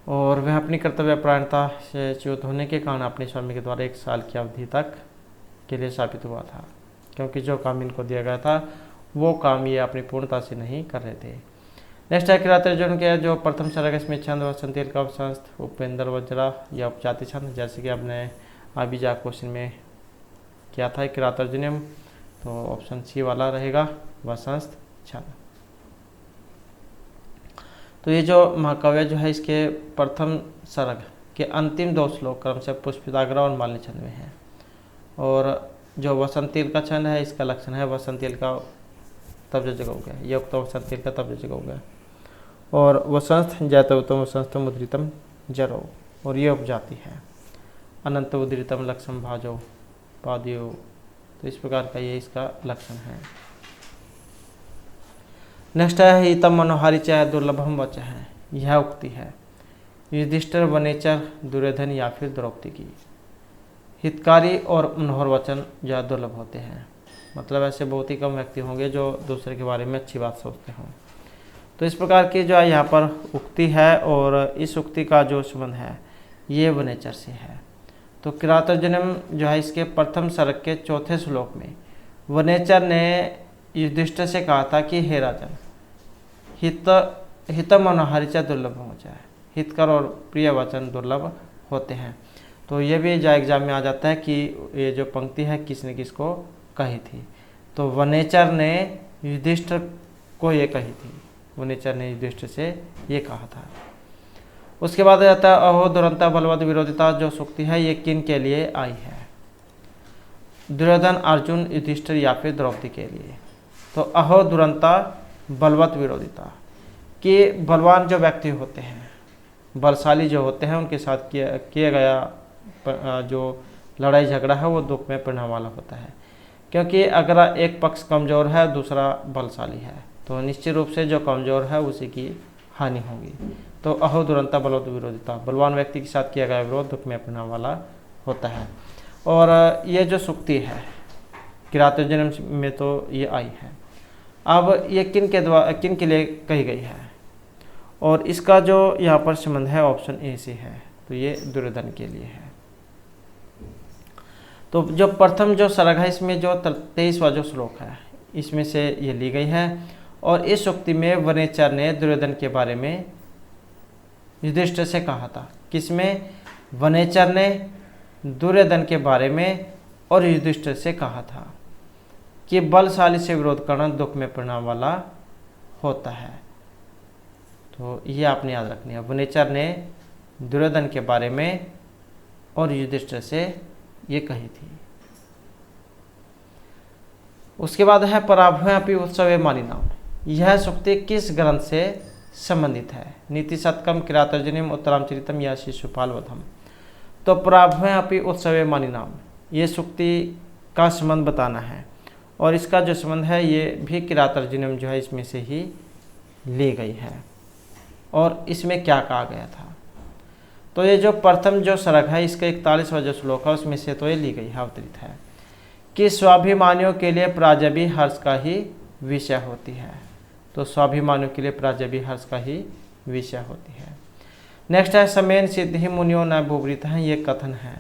A: और वह अपनी कर्तव्यपरायणता से च्युत होने के कारण अपने स्वामी के द्वारा 1 साल की अवधि तक के लिए स्थापित हुआ था, क्योंकि जो काम इनको दिया गया था वो काम ये अपनी पूर्णता से नहीं कर रहे थे। नेक्स्ट है किरातार्जुनीय के जो प्रथम सर्ग, इसमें छंद वसंती का उपसंस्थ, उपेंद्र वज्रा या उपजाति छंद, जैसे कि आपने अभी जा क्वेश्चन में किया था किरातार्जुनीय, तो ऑप्शन सी वाला रहेगा, वसंस्थ छंद। तो ये जो महाकाव्य जो है, इसके प्रथम सर्ग के अंतिम 2 श्लोक क्रमशः पुष्पिताग्र और मालिनी छंद में है। और जो वसंतील का छंद है, इसका लक्षण है वसंतील का तब जो जगह हो गया, ये उक्त वसंतील का तब जो जगह हो गया। और वसंस्थ जैतवतम वसंस्थम मुद्रितम जरो, और ये उपजाति है। अनंत उदीरितम लक्षण भाजो पादियो। तो इस प्रकार का ये इसका लक्षण है। नेक्स्ट है हितम मनोहारी चाहे दुर्लभम वच है, यह उक्ति है युधिष्ठिर वनेचर दुर्योधन या फिर द्रौपदी की। हितकारी और मनोहर वचन ज़्यादा दुर्लभ होते हैं, मतलब ऐसे बहुत ही कम व्यक्ति होंगे जो दूसरे के बारे में अच्छी बात सोचते हों। तो इस प्रकार की जो है यहाँ पर उक्ति है, और इस उक्ति का जो संबंध है ये वनेचर से है। तो किरातोर्जुनम जो है इसके प्रथम सर्ग के चौथे श्लोक में वनेचर ने युधिष्ठिर से कहा था कि हे राजन, हित मनोहारिचा दुर्लभ हो जाए, हितकर और प्रिय वचन दुर्लभ होते हैं। तो ये भी जो एग्जाम में आ जाता है कि ये जो पंक्ति है किसने किसको कही थी। तो वनेचर ने युधिष्ठिर को ये कही थी, वनेचर ने युधिष्ठिर से ये कहा था। उसके बाद आता है अहो दुरंता बलवत विरोधिता, जो सूक्ति है ये किन के लिए आई है? दुर्योधन, अर्जुन, युधिष्ठिर या फिर द्रौपदी के लिए। तो अहो दुरंता बलवत विरोधिता, कि बलवान जो व्यक्ति होते हैं, बलशाली जो होते हैं, उनके साथ किया गया जो लड़ाई झगड़ा है वो दुख में परिणाम वाला होता है। क्योंकि अगर एक पक्ष कमज़ोर है दूसरा बलशाली है तो निश्चित रूप से जो कमज़ोर है उसी की हानि होगी। तो अहो दुरंता बलवत विरोधिता, बलवान व्यक्ति के साथ किया गया विरोध दुख में परिणाम वाला होता है। और ये जो सूक्ति है किरातोर्जुनम में तो ये आई है। अब ये किन के लिए कही गई है, और इसका जो यहाँ पर संबंध है ऑप्शन ए से है, तो ये दुर्योधन के लिए है। तो जो प्रथम जो सर्ग है इसमें जो 23वां जो श्लोक है इसमें से ये ली गई है, और इस उक्ति में वनेचर ने दुर्योधन के बारे में युधिष्ठिर से कहा था। किसमें? वनेचर ने दुर्योधन के बारे में और युधिष्ठिर से कहा था कि बलशाली से विरोध करना दुख में परिणाम वाला होता है। तो ये आपने याद रखनी है, वनेचर ने दुर्योधन के बारे में और युधिष्ठिर से ये कही थी। उसके बाद है पराभवपि उत्सवे मानिनाम, यह सूक्ति किस ग्रंथ से संबंधित है? नीति शतकम, किरातोर्जुनीम, उत्तरामचरितम या शिशुपाल वधम। तो पराभवपि उत्सवे मानिनाम, ये सूक्ति का संबंध बताना है, और इसका जो संबंध है ये भी किरातोर्जुनीम जो है इसमें से ही ली गई है। और इसमें क्या कहा गया था? तो ये जो प्रथम जो सर्ग है इसका 41वां जो श्लोक है उसमें से तो ये ली गई है, अवतरित है कि स्वाभिमानियों के लिए प्राजबी हर्ष का ही विषय होती है। तो स्वाभिमानियों के लिए प्राजबी हर्ष का ही विषय होती है। नेक्स्ट है समेन सिद्धि मुनियों न भूवृत है, ये कथन है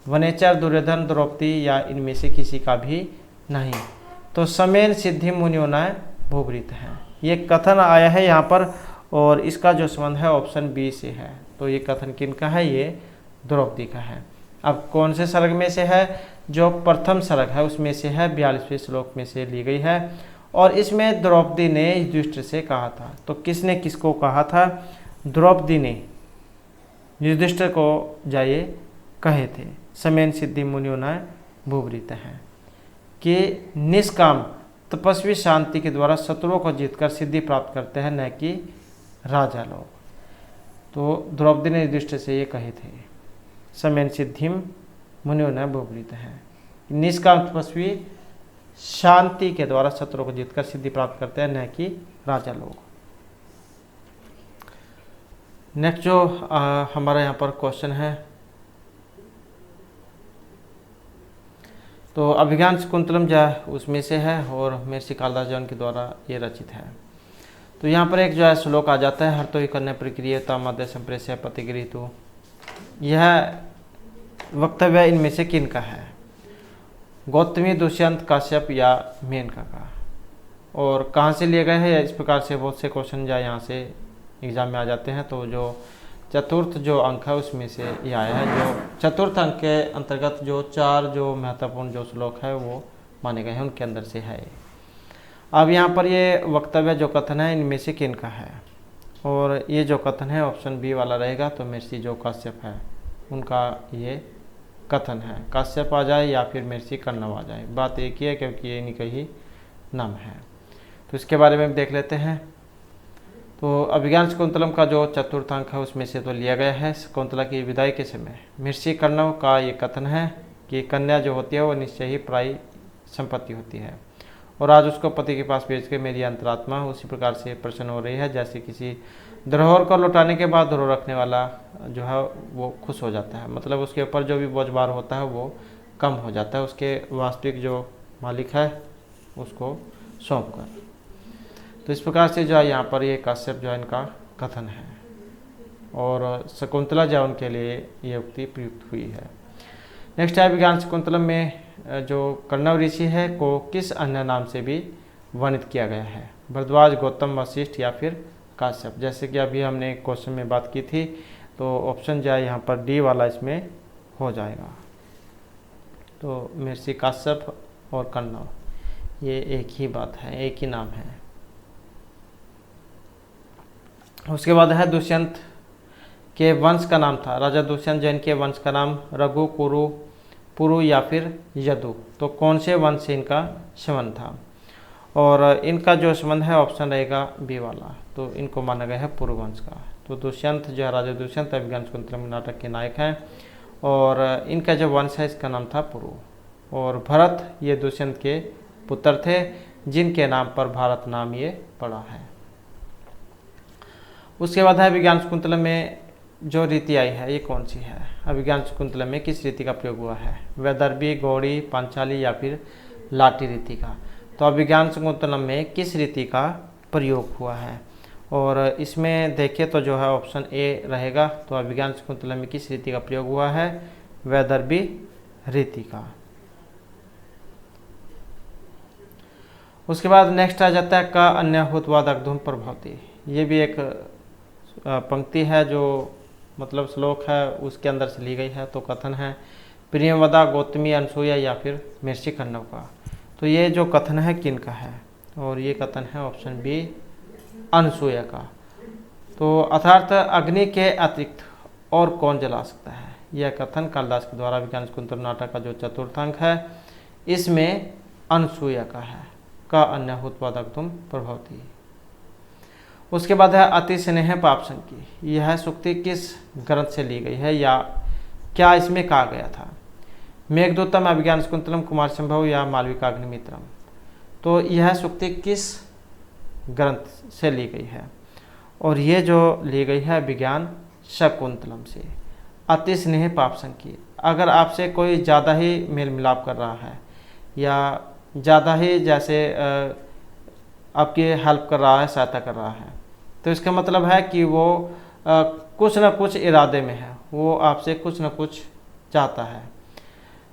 A: वनेचर, दुर्योधन, द्रौपदी या इनमें से किसी का भी नहीं। तो समेन सिद्धि मुनियों न भूवृत है, ये कथन आया है यहाँ पर, और इसका जो संबंध है ऑप्शन बी से है। तो ये कथन किन का है? ये द्रौपदी का है। अब कौन से सर्ग में से है? जो प्रथम सर्ग है उसमें से है, 42वें श्लोक में से ली गई है, और इसमें द्रौपदी ने युधिष्ठिर से कहा था। तो किसने किसको कहा था? द्रौपदी ने युधिष्ठिर को जाइए कहे थे समेन सिद्धि मुनियों न भूवृत हैं, कि निष्काम तपस्वी शांति के द्वारा शत्रुओं को जीतकर सिद्धि प्राप्त करते हैं, न कि राजा लोग। तो द्रौपदी ने युधिष्ठिर से ये कहे थे समेन सिद्धिम मुनियों न भूवृत हैं, निष्काम तपस्वी शांति के द्वारा शत्रुओं को जीतकर सिद्धि प्राप्त करते हैं, न कि राजा लोग। नेक्स्ट जो हमारा यहाँ पर क्वेश्चन है, तो अभिज्ञान शकुंतलम जो है उसमें से है, और महर्षि कालिदास जी के द्वारा ये रचित है। तो यहाँ पर एक जो है श्लोक आ जाता है, हर तो ही करने प्रक्रियता मध्य संप्रेष्य प्रतिगृहीतु। यह वक्तव्य इनमें से किन का है? गौतमी, दुष्यंत, काश्यप या मेनका का। और कहाँ से लिए गए हैं? इस प्रकार से बहुत से क्वेश्चन जो यहाँ से एग्जाम में आ जाते हैं। तो जो चतुर्थ जो अंक है उसमें से ये आया है। जो चतुर्थ अंक के अंतर्गत जो 4 जो महत्वपूर्ण जो श्लोक है वो माने गए हैं, उनके अंदर से है। अब यहाँ पर ये वक्तव्य जो कथन है इनमें से किन का है? और ये जो कथन है ऑप्शन बी वाला रहेगा। तो महर्षि जो काश्यप है उनका ये कथन है। काश्यप आ जाए या फिर महर्षि कण्व आ जाए, बात एक ही है, क्योंकि ये इन्हीं का ही नाम है। तो इसके बारे में देख लेते हैं। तो अभिज्ञान शकुंतलम का जो चतुर्थांक है उसमें से तो लिया गया है। शकुंतला की विदाई के समय महर्षि कर्णव का ये कथन है कि कन्या जो होती है वो निश्चय ही पराई संपत्ति होती है और आज उसको पति के पास भेज के मेरी अंतरात्मा उसी प्रकार से प्रसन्न हो रही है जैसे किसी धरोहर को लौटाने के बाद धरोहर रखने वाला जो है वो खुश हो जाता है, मतलब उसके ऊपर जो भी बोझ भार होता है वो कम हो जाता है उसके वास्तविक जो मालिक है उसको सौंप कर। तो इस प्रकार से जो है यहाँ पर ये काश्यप जो है इनका कथन है और शकुंतला जो उनके लिए ये उक्ति प्रयुक्त हुई है। नेक्स्ट है अभिज्ञान शकुंतलम में जो कर्णव ऋषि है को किस अन्य नाम से भी वर्णित किया गया है, भरद्वाज, गौतम, वशिष्ठ या फिर काश्यप। जैसे कि अभी हमने क्वेश्चन में बात की थी तो ऑप्शन जो है यहाँ पर डी वाला इसमें हो जाएगा। तो महर्षि काश्यप और कर्णव ये एक ही बात है, एक ही नाम है। उसके बाद है दुष्यंत के वंश का नाम था, राजा दुष्यंत जैन के वंश का नाम रघु, कुरु, पुरु या फिर यदु। तो कौन से वंश से इनका संबंध था और इनका जो संबंध है ऑप्शन रहेगा बी वाला, तो इनको माना गया है पुरु वंश का। तो दुष्यंत जो है राजा दुष्यंत अभिज्ञान शकुंतलम नाटक के नायक हैं और इनका जो वंश है इसका नाम था पुरु और भरत ये दुष्यंत के पुत्र थे जिनके नाम पर भारत नाम ये पड़ा है। उसके बाद है अभिज्ञान शकुंतलम में जो रीति आई है ये कौन सी है, अभिज्ञान शकुंतलम में किस रीति का प्रयोग हुआ है, वैदर्भी, गौड़ी, पांचाली या फिर लाटी रीति का। तो अभिज्ञान शकुंतलम में किस रीति का प्रयोग हुआ है और इसमें देखें तो जो है ऑप्शन ए रहेगा। तो अभिज्ञान शकुंतलम में किस रीति का प्रयोग हुआ है, वैदर्भी रीति का। उसके बाद नेक्स्ट आ जाता है का अन्य हुतवादक धूम प्रभावती। ये भी एक पंक्ति है जो मतलब श्लोक है उसके अंदर से ली गई है। तो कथन है प्रियवदा, गौतमी, अनसुया या फिर महर्षि कर्णव का। तो ये जो कथन है किन का है और ये कथन है ऑप्शन बी अनसुया का। तो अर्थात अग्नि के अतिरिक्त और कौन जला सकता है, यह कथन कालिदास के द्वारा अभिज्ञान शकुंतलम नाटक का जो चतुर्थांक है इसमें अनसुया का है, का अन्य हुतवादक धूम प्रभावती। उसके बाद है अति स्नेह पाप संकी। यह सूक्ति किस ग्रंथ से ली गई है या क्या इसमें कहा गया था, मेघदूतम, अभिज्ञान शकुंतलम, कुमार संभव या मालविकाग्निमित्रम। तो यह सूक्ति किस ग्रंथ से ली गई है और ये जो ली गई है अभिज्ञान शकुंतलम से। अति स्नेह पाप संकी, अगर आपसे कोई ज़्यादा ही मेल मिलाप कर रहा है या ज़्यादा ही जैसे आपकी हेल्प कर रहा है, सहायता कर रहा है, तो इसका मतलब है कि वो कुछ ना कुछ इरादे में है, वो आपसे कुछ ना कुछ चाहता है।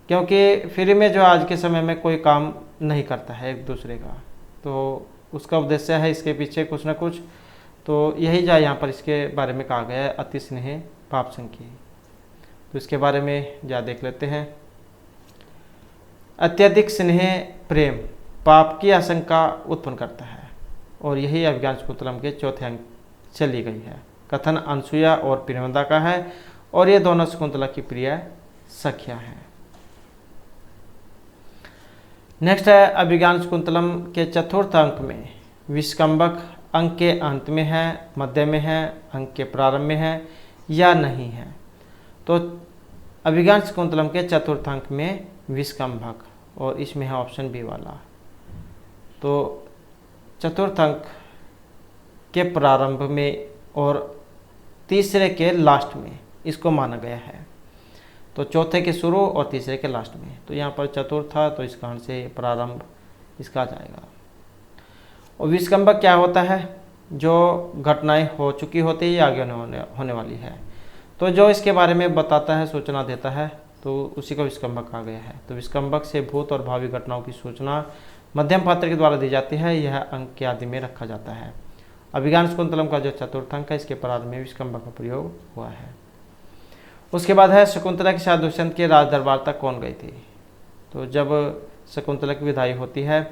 A: क्योंकि फ्री में जो आज के समय में कोई काम नहीं करता है एक दूसरे का, तो उसका उद्देश्य है इसके पीछे कुछ ना कुछ। तो यही जा यहाँ पर इसके बारे में कहा गया है अति स्नेह पाप संकी। तो इसके बारे में जा देख लेते हैं। अत्यधिक स्नेह प्रेम पाप की आशंका उत्पन्न करता है और यही अभिज्ञान शकुंतलम के चौथे अंक से ली गई है। कथन अनसुया और प्रियवदा का है और ये दोनों शकुंतला की प्रिय सखियां हैं। नेक्स्ट है अभिज्ञान शकुंतलम के चतुर्थ अंक में विष्कंभक अंक के अंत में है, मध्य में है, अंक के प्रारंभ में है या नहीं है। तो अभिज्ञान शकुंतलम के चतुर्थ अंक में विष्कंभक और इसमें है ऑप्शन बी वाला। तो चतुर्थ अंक के प्रारंभ में और तीसरे के लास्ट में इसको माना गया है। तो चौथे के शुरू और तीसरे के लास्ट में, तो यहाँ पर चतुर्थ था तो इस कारण से प्रारंभ इसका आ जाएगा। और विष्कंभक क्या होता है, जो घटनाएं हो चुकी होती है या आगे होने वाली है, तो जो इसके बारे में बताता है, सूचना देता है, तो उसी को विष्कंभक कहा गया है। तो विष्कंभक से भूत और भावी घटनाओं की सूचना मध्यम पात्र के द्वारा दी जाती है, यह अंक के आदि में रखा जाता है। अभिज्ञान शकुंतलम का जो चतुर्थ अंक है इसके प्रारंभ में विष्कंभक का प्रयोग हुआ है। उसके बाद है शकुंतला के साथ दुष्यंत के राज दरबार तक कौन गई थी। तो जब शकुंतला की विदाई होती है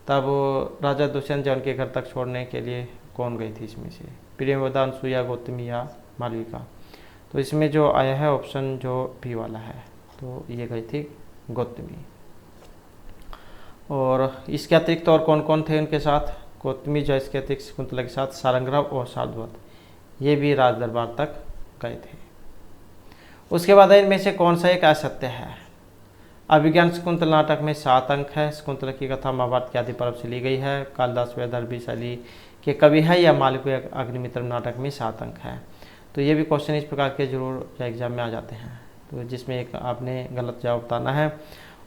A: तब राजा दुष्यंत जो उनके घर तक छोड़ने के लिए कौन गई थी इसमें से, प्रियवदा, अनसुया, गौतमी या मालविका। तो इसमें जो आया है ऑप्शन जो बी वाला है, तो ये गई थी गौतमी। और इसके अतिरिक्त और कौन कौन थे उनके साथ, गौतमी जो इसके अतिरिक्त शकुंतला के साथ सारंगराव और शार्दूल ये भी राज दरबार तक गए थे। उसके बाद इनमें से कौन सा एक असत्य है? अभिज्ञान शकुंतल नाटक में 7 अंक है। शकुंतला की कथा महाभारत के आदि पर्व से ली गई है। कालिदास वैदर्भी शैली के कवि है या मालविका अग्निमित्र नाटक में 7 अंक है। तो ये भी क्वेश्चन इस प्रकार के जरूर एग्जाम में आ जाते हैं, तो जिसमें एक आपने गलत जवाब बताना है।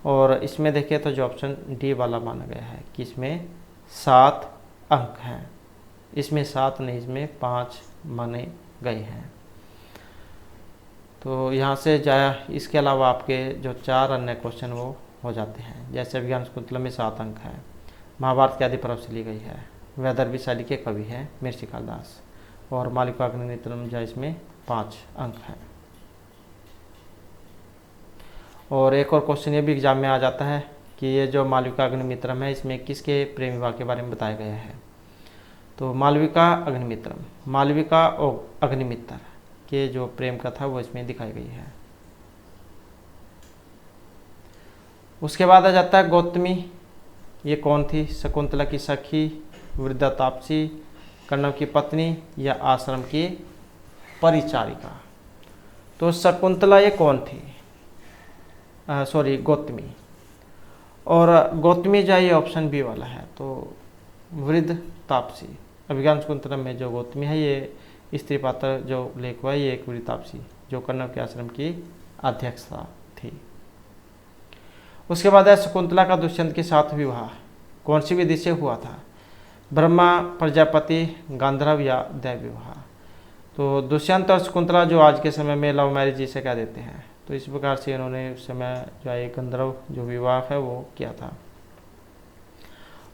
A: और इसमें देखिए तो जो ऑप्शन डी वाला माना गया है कि इसमें 7 अंक हैं। इसमें 7 नहीं, इसमें 5 माने गए हैं। तो यहाँ से जाया, इसके अलावा आपके जो 4 अन्य क्वेश्चन वो हो जाते हैं। जैसे अभिज्ञान शकुंतला में 7 अंक है, महाभारत के आदि पर्व से ली गई है, वैदर्भी शैली के कवि हैं महर्षि कालिदास, और मालविका अग्निमित्रम जो इसमें 5 अंक हैं। और एक और क्वेश्चन ये भी एग्जाम में आ जाता है कि ये जो मालविका अग्निमित्रम है इसमें किसके प्रेम विवाह के बारे में बताया गया है? तो मालविका अग्निमित्रम, मालविका और अग्निमित्र के जो प्रेम कथा वो इसमें दिखाई गई है। उसके बाद आ जाता है गौतमी, ये कौन थी? शकुंतला की सखी, वृद्धा तापसी, कण्व की पत्नी या आश्रम की परिचारिका? तो शकुंतला ये कौन थी? गौतमी। और गौतमी जो ये ऑप्शन बी वाला है, तो वृद्ध तापसी। अभिज्ञान शकुंतला में जो गौतमी है ये स्त्री पात्र जो लेख हुआ है ये एक वृद्ध तापसी जो कण्व के आश्रम की अध्यक्षता थी। उसके बाद है शकुंतला का दुष्यंत के साथ विवाह कौन सी विधि से हुआ था? ब्रह्मा, प्रजापति, गांधर्व या दैव विवाह? तो दुष्यंत और शकुंतला जो आज के समय में लव मैरिज जिसे कह देते हैं, तो इस प्रकार से इन्होंने उस समय जो है गंधर्व जो विवाह है वो किया था।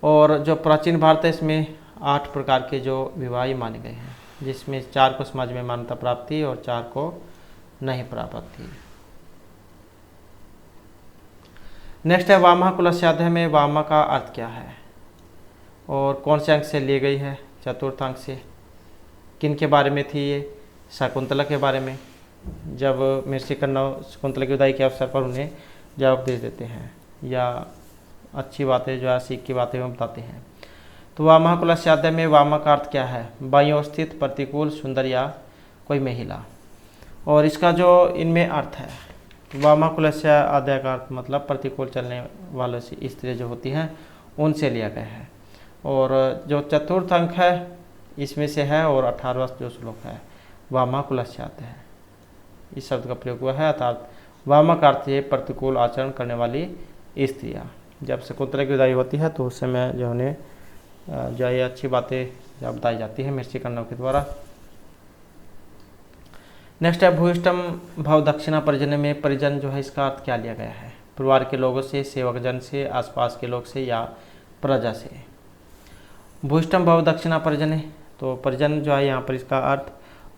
A: और जो प्राचीन भारत है इसमें 8 प्रकार के जो विवाह माने गए हैं, जिसमें 4 को समाज में मान्यता प्राप्त थी और 4 को नहीं प्राप्त थी। नेक्स्ट है वामा कुलस्याध्याय में वामा का अर्थ क्या है और कौन से अंक से ली गई है? चतुर्थ अंक से। किन के बारे में थी ये? शकुंतला के बारे में, जब महर्षि कण्व शकुंतला की विदाई के अवसर पर उन्हें जवाब दे देते हैं या अच्छी बातें जो है सीख की बातें हम बताते हैं। तो वामा कुलस्याध्याय में वामा का अर्थ क्या है? बाईं ओर स्थित, प्रतिकूल, सुंदर या कोई महिला। और इसका जो इनमें अर्थ है, वामा कुलस्याध्याय का अर्थ मतलब प्रतिकूल चलने वालों से स्त्री जो होती हैं उनसे लिया गया है। और जो चतुर्थ अंक है इसमें से है, और 18वां जो श्लोक है वामा कुलस्याध्याय है, इस शब्द का प्रयोग हुआ है। अर्थात वामा का अर्थ ये प्रतिकूल आचरण करने वाली स्त्रियाँ। जब शकुंतला की विदाई होती है तो उस समय जो उन्हें जो ये अच्छी बातें जब बताई जाती है महर्षि कण्व के द्वारा। नेक्स्ट है भूयिष्ठम भव दक्षिणा परिजन में परिजन जो है इसका अर्थ क्या लिया गया है? परिवार के लोगों से, सेवकजन से, आसपास के लोग से या प्रजा से। भूयिष्ठम भव दक्षिणा परिजन, तो परिजन जो है यहाँ पर इसका अर्थ,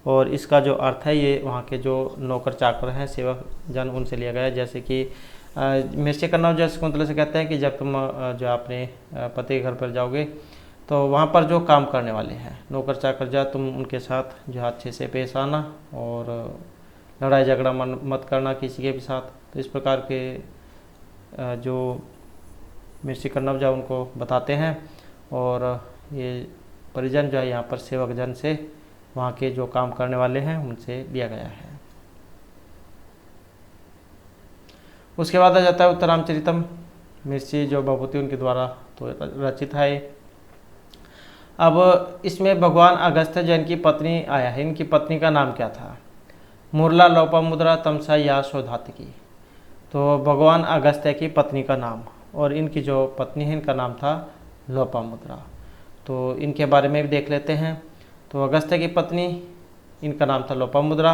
A: और इसका जो अर्थ है ये वहाँ के जो नौकर चाकर हैं, सेवक जन, उनसे लिया गया है। जैसे कि महर्षि कण्व जो शकुंतला से कहते हैं कि जब तुम जो अपने पति के घर पर जाओगे तो वहाँ पर जो काम करने वाले हैं नौकर चाकर जा, तुम उनके साथ जो अच्छे से पेश आना और लड़ाई झगड़ा मत करना किसी के भी साथ। तो इस प्रकार के जो महर्षि कण्व जो उनको बताते हैं। और ये परिजन जो है यहाँ पर सेवक जन से, वहाँ के जो काम करने वाले हैं उनसे लिया गया है। उसके बाद आ जाता है उत्तरामचरितम, महर्षि जो भभूति उनके द्वारा तो रचित है। अब इसमें भगवान अगस्त्य जो इनकी पत्नी आया है, इनकी पत्नी का नाम क्या था? मुरला, लोपामुद्रा, तमसा या सौधातिकी? तो भगवान अगस्त्य की पत्नी का नाम, और इनकी जो पत्नी है इनका नाम था लोपामुद्रा। तो इनके बारे में भी देख लेते हैं। तो अगस्त्य की पत्नी इनका नाम था लोपामुद्रा,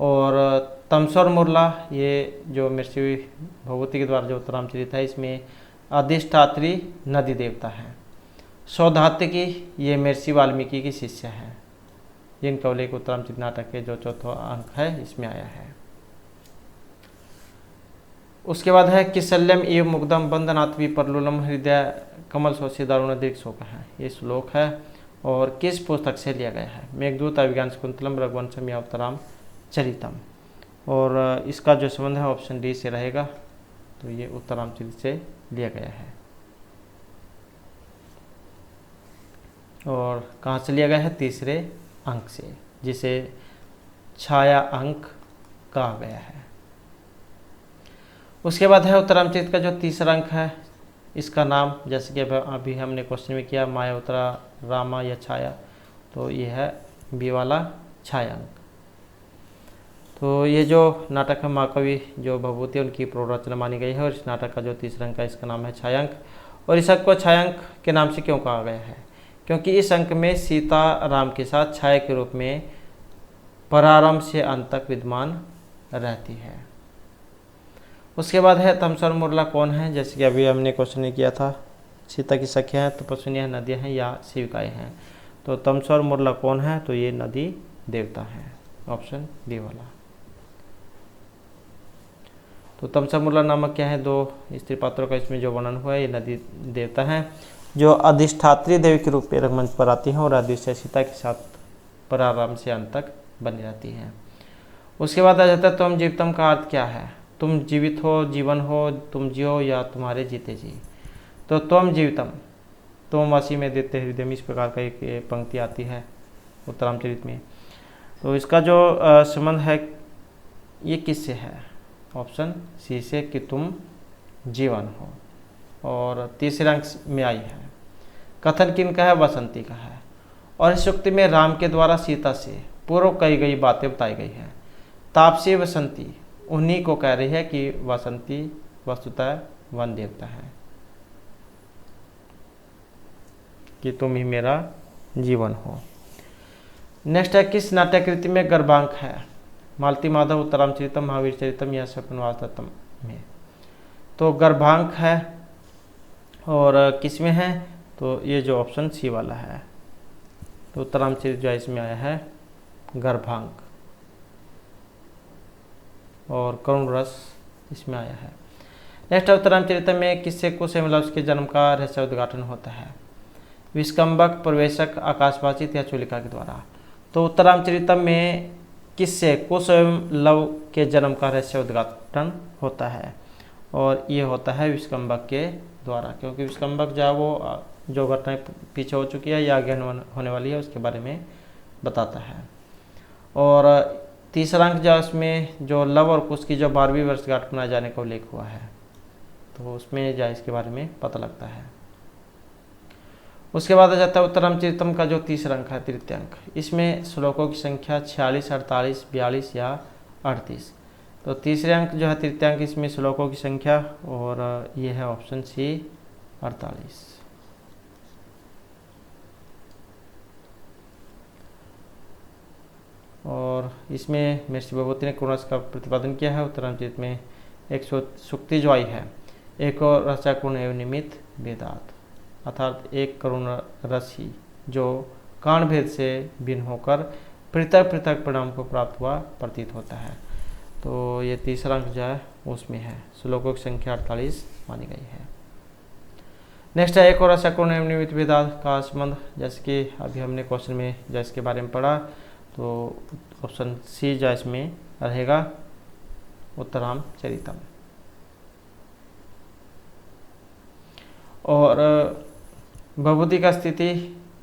A: और तमसा और मुरला ये जो महर्षि भभूति के द्वारा जो उत्तरामचरित है इसमें अधिष्ठात्री नदी देवता हैं। सौधातिकी ये महर्षि वाल्मीकि की शिष्य हैं, जिनका उल्लेख उत्तरामचरित नाटक के जो 4वां अंक है इसमें आया है। उसके बाद है किसल्यम एव मुग्धम बंधनात् विप्रलुलम हृदय कमल शोषि दारुण दीर्घ शोक है, ये श्लोक है और किस पुस्तक से लिया गया है? मेघदूत, अभिज्ञान शकुंतलम, रघुवंशम या उत्तराम चरितम। और इसका जो संबंध है ऑप्शन डी से रहेगा, तो ये उत्तरामचरित से लिया गया है। और कहाँ से लिया गया है? तीसरे अंक से, जिसे छाया अंक कहा गया है। उसके बाद है उत्तरामचरित का जो तीसरा अंक है, इसका नाम, जैसे कि अभी हमने क्वेश्चन में किया, माया उत्तरा रामा या छाया, तो ये है बी वाला छाया अंक। तो ये जो नाटक है महाकवि जो भभूति उनकी पूर्व रचना मानी गई है, और इस नाटक का जो तीसरा अंक है इसका नाम है छायांक। और इस अंक को छायांक के नाम से क्यों कहा गया है? क्योंकि इस अंक में सीता राम के साथ छाया के रूप में प्रारंभ से अंत तक विद्यमान रहती है। उसके बाद है तमसा और मुरला कौन है? जैसे कि अभी हमने क्वेश्चन किया था, सीता की सखियाँ हैं, तपस्विनियाँ, नदियाँ हैं या सेविकाएँ हैं। तो तमसा और मुरला कौन है? तो ये नदी देवता है, ऑप्शन डी वाला। तो तमसा मुरला नामक क्या है? दो स्त्री पात्रों का इसमें जो वर्णन हुआ है, ये नदी देवता हैं जो अधिष्ठात्री देवी के रूप में रंगमंच पर आती हैं और अदृश्य सीता के साथ प्रारंभ से अंत तक बनी रहती हैं। उसके बाद आ जाता है तुम जीवितम का अर्थ क्या है? तुम जीवित हो, जीवन हो, तुम जियो या तुम्हारे जीते जी। तो तुम जीवितम, तुम वासी में देते हृदय में, इस प्रकार का एक पंक्ति आती है उत्तरामचरित में। तो इसका जो संबंध है ये किससे है? ऑप्शन सी से, कि तुम जीवन हो। और तीसरे अंक में आई है। कथन किन का है? बसंती का है। और इस उक्ति में राम के द्वारा सीता से पूर्व कही गई बातें बताई गई हैं। तापसी बसंती उन्हीं को कह रही है कि बसंती वस्तुतः वन देवता है, कि तुम ही मेरा जीवन हो। नेक्स्ट है किस नाट्यकृति में गर्भांक है? मालती माधव, उत्तरामचरितम, महावीर चरितम या स्वप्नवास दत्तम में। तो गर्भांक है और किस में है? तो ये जो ऑप्शन सी वाला है। तो उत्तरामचरित जो इसमें आया है गर्भांक, और करुण रस इसमें आया है। नेक्स्ट उत्तरामचरित में किससे कुश एवं लव के जन्म का रहस्य उद्घाटन होता है? विस्कंबक, प्रवेशक, आकाशवाचित या चूलिका के द्वारा। तो उत्तरामचरितम में किससे कुश एवं लव के जन्म का रहस्य उद्घाटन होता है? और ये होता है विस्कंबक के द्वारा, क्योंकि विस्कंबक जो है वो जो घटनाएं पीछे हो चुकी है या आगे होने वाली है उसके बारे में बताता है। और तीसरा अंक जो इसमें जो लव और कुश की जो 12वीं वर्षगांठ मनाए जाने का उल्लेख हुआ है, तो उसमें जो इसके बारे में पता लगता है। उसके बाद आ जाता है उत्तरामचरितम का जो तीसरा अंक है तृतीय अंक। इसमें श्लोकों की संख्या 46, 48, 42 या 38। तो तीसरे अंक जो है तृतीय अंक, इसमें श्लोकों की संख्या, और ये है ऑप्शन सी 48। और इसमें महर्षि भगवती ने करुण रस का प्रतिपादन किया है। उत्तरामचरित में एक सूक्ति जो आई है, एक और रसा करुण एवं निमित्त वेदात, अर्थात एक करुण रस ही जो कांड भेद से भिन्न होकर पृथक पृथक परिणाम को प्राप्त हुआ प्रतीत होता है। तो ये तीसरा अंक जो है उसमें है, श्लोकों की संख्या 48 मानी गई है। नेक्स्ट है एक और रसा करुण एवं निमित्त वेदात का संबंध, जैसे कि अभी हमने क्वेश्चन में जो इसके बारे में पढ़ा, तो ऑप्शन सी जो इसमें रहेगा उत्तरामचरितम। और भभूति का स्थिति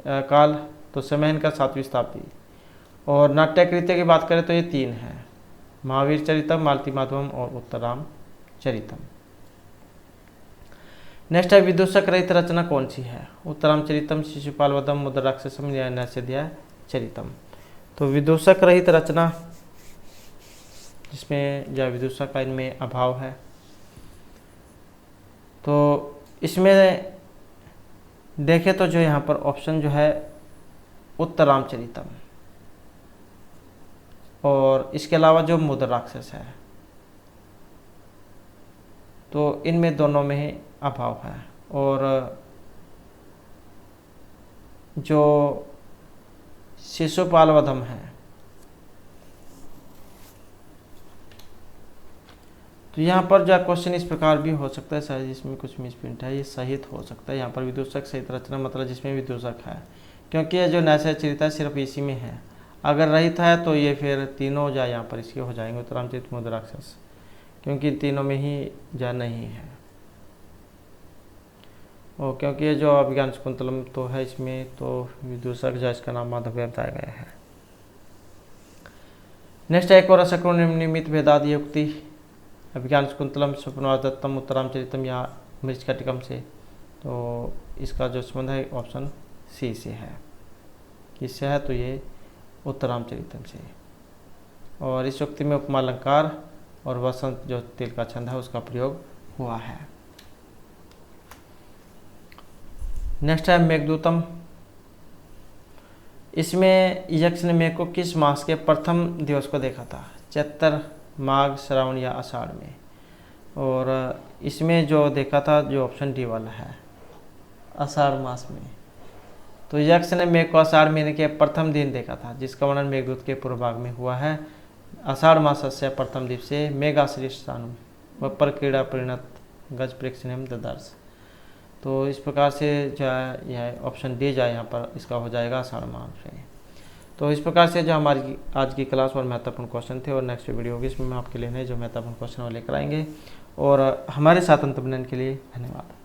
A: काल, तो समय इनका 7वीं शताब्दी। और नाट्यकृत्य की बात करें तो ये 3 है, महावीर चरितम, मालती माधवम और उत्तरामचरितम। नेक्स्ट है विदूषक रहित रचना कौन सी है? उत्तरामचरितम, शिशुपाल वधम, मुद्राराक्षसम या नैषधीय चरितम। तो विदूषक रहित रचना जिसमें जो विदूषक का इनमें अभाव है, तो इसमें देखें तो जो यहाँ पर ऑप्शन जो है उत्तरामचरितम, और इसके अलावा जो मुद्राराक्षस है, तो इनमें दोनों में ही अभाव है। और जो शिशुपाल वधम है, तो यहाँ पर जो क्वेश्चन इस प्रकार भी हो सकता है, शायद इसमें कुछ मिसप्रिंट है, ये सहित हो सकता है। यहाँ पर विदूषक सहित रचना मतलब जिसमें विदूषक है, क्योंकि ये जो नैषधीय चरित है सिर्फ इसी में है। अगर रहित है तो ये फिर तीनों हो जाए यहाँ पर इसके हो जाएंगे उत्तरामचरित, मुद्राराक्षस, क्योंकि तीनों में ही जा नहीं है। और क्योंकि ये जो अभिज्ञान शाकुंतलम तो है, इसमें तो विदूषक जो इसका नाम माधव्य बताया गया है। नेक्स्ट एक और असकरुण निमित्त भेदादि युक्ति अभिज्ञान शाकुंतलम स्वप्नवादत्तम उत्तरामचरितम या मृच्छकटिकम से, तो इसका जो संबंध है ऑप्शन सी से है। किससे है? तो ये उत्तरामचरितम से। और इस युक्ति में उपमा अलंकार और वसंत जो तिल का छंद है उसका प्रयोग हुआ है। नेक्स्ट है मेघदूतम। इसमें यक्ष ने मेघ को किस मास के प्रथम दिवस को देखा था? चैत्र, माघ, श्रावण या आषाढ़ में? और इसमें जो देखा था जो ऑप्शन डी वाला है, आषाढ़ मास में। तो यक्ष ने मेघ को आषाढ़ महीने के प्रथम दिन देखा था, जिसका वर्णन मेघदूत के पूर्व भाग में हुआ है। आषाढ़ मासस्य प्रथम दिवसे मेघाश्लिष्टानुम व परक्रीड़ा परिणत गज प्रेक्षणीयम ददर्श। तो इस प्रकार से जो है यह ऑप्शन डी जो है यहाँ पर इसका हो जाएगा आषाढ़ मास से। तो इस प्रकार से जो हमारी आज की क्लास और महत्वपूर्ण क्वेश्चन थे, और नेक्स्ट वीडियो होगी इसमें हम आपके लिए नए जो महत्वपूर्ण क्वेश्चन लेकर आएंगे। और हमारे साथ अंत बनने के लिए धन्यवाद।